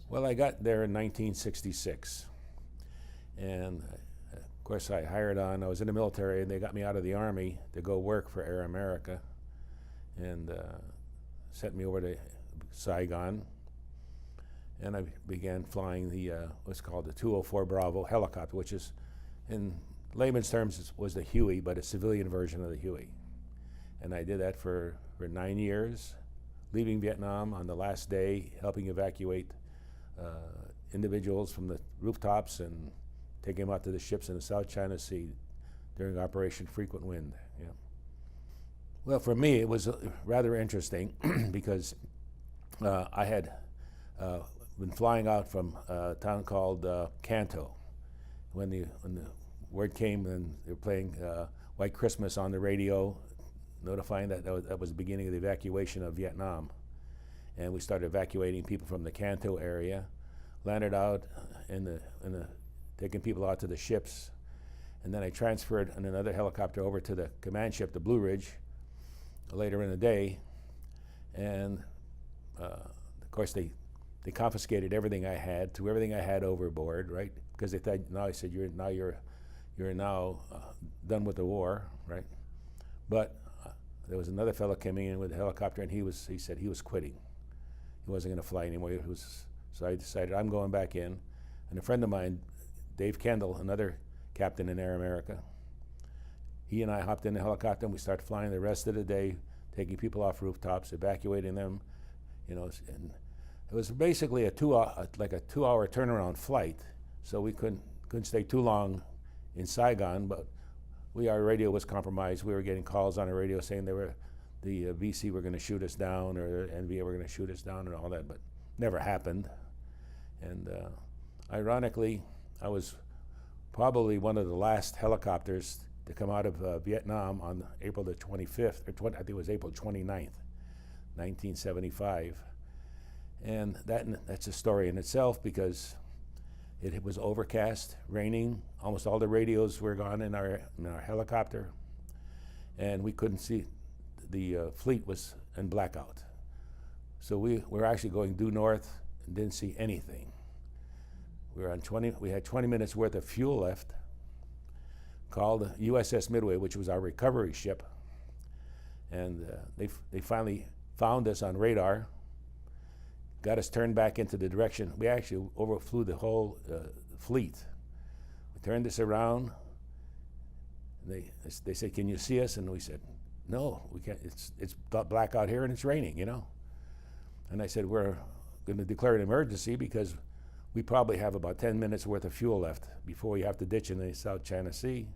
Well, I got there in 1966, and of course I hired on. I was in the military, and they got me out of the Army to go work for Air America, and sent me over to Saigon, and I began flying the what's called the 204 Bravo helicopter, which is, in layman's terms, was the Huey, but a civilian version of the Huey. And I did that for 9 years, leaving Vietnam on the last day, helping evacuate individuals from the rooftops and taking them out to the ships in the South China Sea during Operation Frequent Wind. Yeah. Well, for me, it was rather interesting because I had been flying out from a town called Canto when the word came, and they were playing White Christmas on the radio, notifying that that was the beginning of the evacuation of Vietnam. And we started evacuating people from the Canto area, landed out taking people out to the ships, and then I transferred in another helicopter over to the command ship, the Blue Ridge, later in the day. And of course they confiscated everything I had, threw everything I had overboard, right? Because they thought, now I said, you're now done with the war, right? But there was another fellow coming in with a helicopter, and he said he was quitting. He wasn't going to fly anymore. So I decided I'm going back in. And a friend of mine, Dave Kendall, another captain in Air America, he and I hopped in the helicopter, and we started flying the rest of the day, taking people off rooftops, evacuating them, and it was basically a 2-hour turnaround flight. So we couldn't stay too long in Saigon, but our radio was compromised. We were getting calls on the radio saying the VC were going to shoot us down, or NVA were going to shoot us down, and all that, but never happened. And ironically, I was probably one of the last helicopters to come out of Vietnam on April the 25th, I think it was April 29th, 1975. And that's a story in itself, because it was overcast, raining. Almost all the radios were gone in our helicopter, and we couldn't see. The fleet was in blackout. So we were actually going due north and didn't see anything. We had 20 minutes worth of fuel left. Called the USS Midway, which was our recovery ship, and they finally found us on radar, got us turned back into the direction. We actually overflew the whole fleet. We turned this around, and they said, "Can you see us?" And we said, "No, we can't. It's black out here and it's raining, And I said, "We're going to declare an emergency because we probably have about 10 minutes worth of fuel left before we have to ditch in the South China Sea."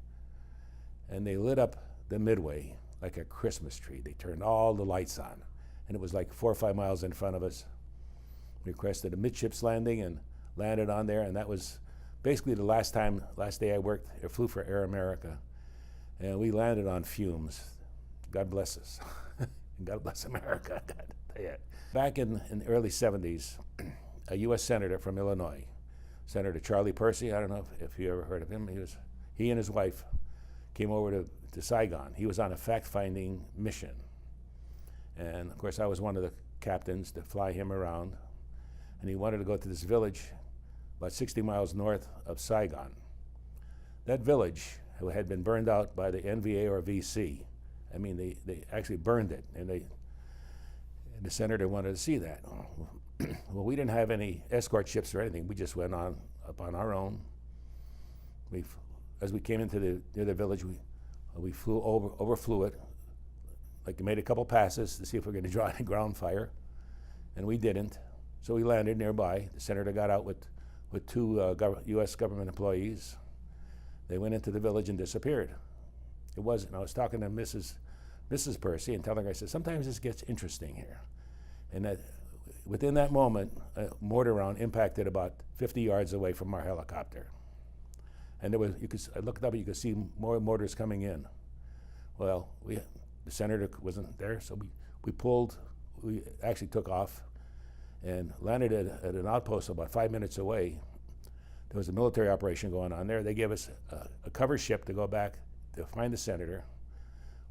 And they lit up the Midway like a Christmas tree. They turned all the lights on, and it was like 4 or 5 miles in front of us. We requested a midships landing and landed on there, and that was basically the last day I worked or flew for Air America. And we landed on fumes. God bless us. God bless America. God. Back in the early 70s, a U.S. Senator from Illinois, Senator Charlie Percy, I don't know if you ever heard of him, he and his wife came over to Saigon. He was on a fact-finding mission. And of course, I was one of the captains to fly him around. And he wanted to go to this village about 60 miles north of Saigon. That village had been burned out by the NVA or VC. I mean, they actually burned it, and the senator wanted to see that. Well, we didn't have any escort ships or anything. We just went up on our own. As we came into near the village, we overflew it, like made a couple passes to see if we were going to draw any ground fire, and we didn't. So we landed nearby. The senator got out with 2 U.S. government employees. They went into the village and disappeared. It wasn't. I was talking to Mrs. Percy and telling her, I said, sometimes this gets interesting here. And that within that moment, a mortar round impacted about 50 yards away from our helicopter. And I looked up and you could see more mortars coming in. Well, the senator wasn't there, so we actually took off and landed at an outpost about 5 minutes away. There was a military operation going on there. They gave us a cover ship to go back to find the senator.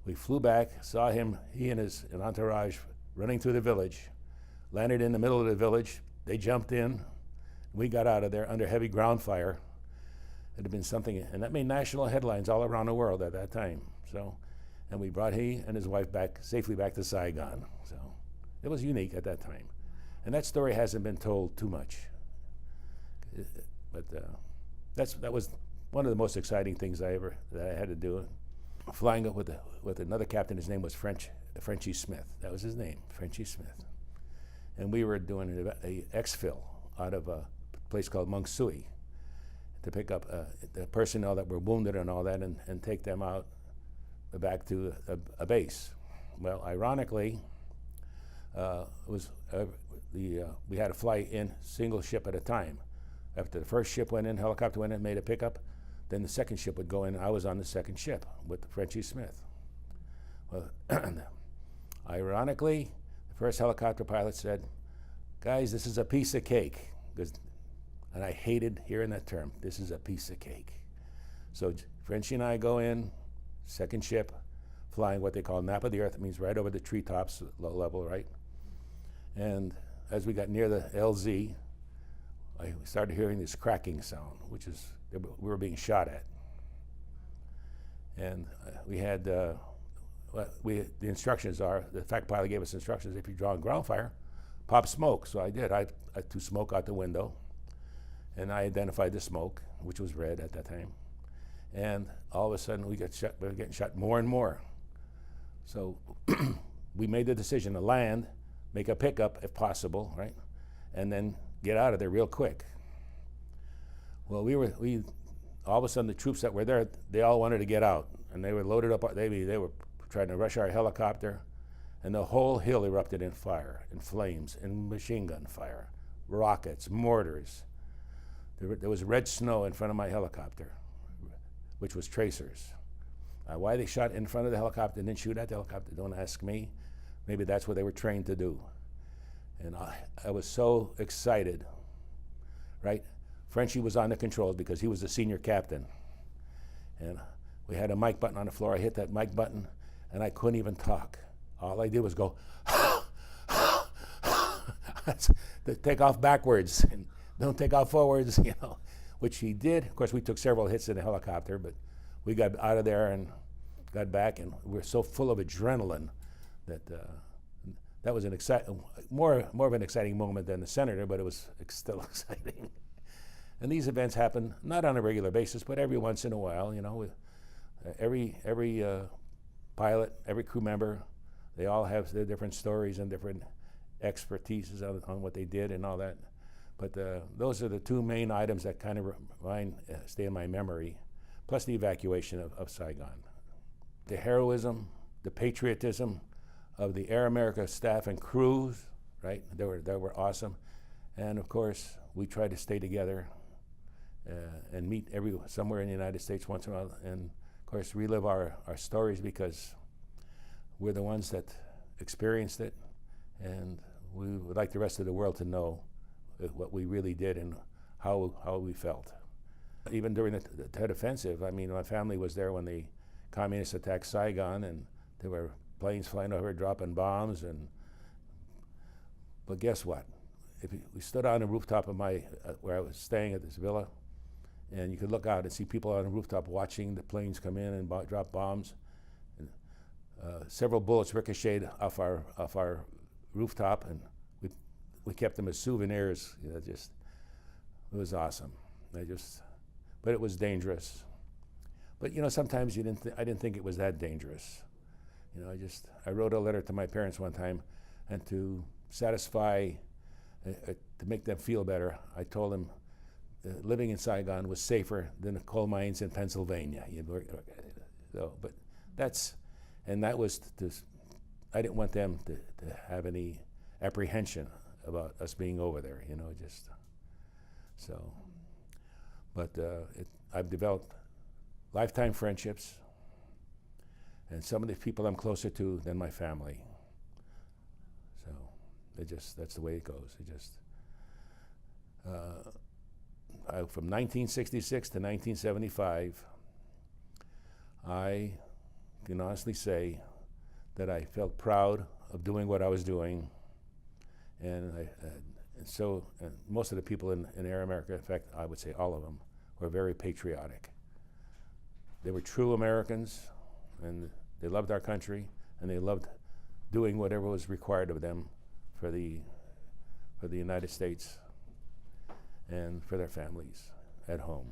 We flew back, saw him, he and his entourage running through the village, landed in the middle of the village. They jumped in, We got out of there under heavy ground fire. It had been something, and that made national headlines all around the world at that time. So, and we brought he and his wife back safely back to Saigon. So it was unique at that time, and that story hasn't been told too much. But that was one of the most exciting things that I had to do. Flying up with another captain, his name was Frenchie Smith. That was his name, Frenchie Smith. And we were doing a exfil out of a place called Monksui to pick up the personnel that were wounded and all that, and take them out back to a base. Well, ironically, we had to fly in single ship at a time. After the first ship went in, helicopter went in, made a pickup, then the second ship would go in. I was on the second ship with Frenchie Smith. Well, ironically, the first helicopter pilot said, "Guys, this is a piece of cake." And I hated hearing that term. This is a piece of cake. So Frenchie and I go in, second ship, flying what they call nap of the earth. It means right over the treetops, low level, right? And as we got near the LZ, I started hearing this cracking sound, which is we were being shot at. And we had the instructions are, the fact pilot gave us instructions: if you draw on ground fire, pop smoke. So I did. I threw smoke out the window, and I identified the smoke, which was red at that time. And all of a sudden, we were getting shot more and more. So we made the decision to land, make a pickup if possible, right, and then get out of there real quick. Well, all of a sudden the troops that were there, they all wanted to get out, and they were loaded up. They were trying to rush our helicopter, and the whole hill erupted in fire, in flames, in machine gun fire, rockets, mortars. There was red snow in front of my helicopter, which was tracers. Why they shot in front of the helicopter and didn't shoot at the helicopter, don't ask me. Maybe that's what they were trained to do. And I was so excited, right? Frenchie was on the controls because he was the senior captain. And we had a mic button on the floor. I hit that mic button, and I couldn't even talk. All I did was go, take off backwards, and don't take off forwards, which he did. Of course, we took several hits in the helicopter, but we got out of there and got back, and we were so full of adrenaline that that was more of an exciting moment than the senator, but it was still exciting. And these events happen not on a regular basis, but every once in a while. Every pilot, every crew member, they all have their different stories and different expertises on what they did and all that. But those are the two main items that kind of stay in my memory, plus the evacuation of Saigon. The heroism, the patriotism of the Air America staff and crews, right? They were awesome. And of course, we tried to stay together and meet somewhere in the United States once in a while, and of course relive our stories, because we're the ones that experienced it, and we would like the rest of the world to know what we really did and how we felt. Even during the Tet Offensive, I mean, my family was there when the communists attacked Saigon, and there were planes flying over dropping bombs. But guess what? We stood on the rooftop of where I was staying at this villa, and you could look out and see people on the rooftop watching the planes come in and drop bombs. And, several bullets ricocheted off our rooftop, and we kept them as souvenirs. It was awesome. But it was dangerous. But sometimes I didn't think it was that dangerous. I wrote a letter to my parents one time, and to satisfy, to make them feel better, I told them living in Saigon was safer than the coal mines in Pennsylvania. But that was I didn't want them to have any apprehension about us being over there, so. But I've developed lifetime friendships, and some of the people I'm closer to than my family. So that's the way it goes. From 1966 to 1975, I can honestly say that I felt proud of doing what I was doing, and so most of the people in Air America, in fact, I would say all of them, were very patriotic. They were true Americans, and they loved our country, and they loved doing whatever was required of them for the United States and for their families at home.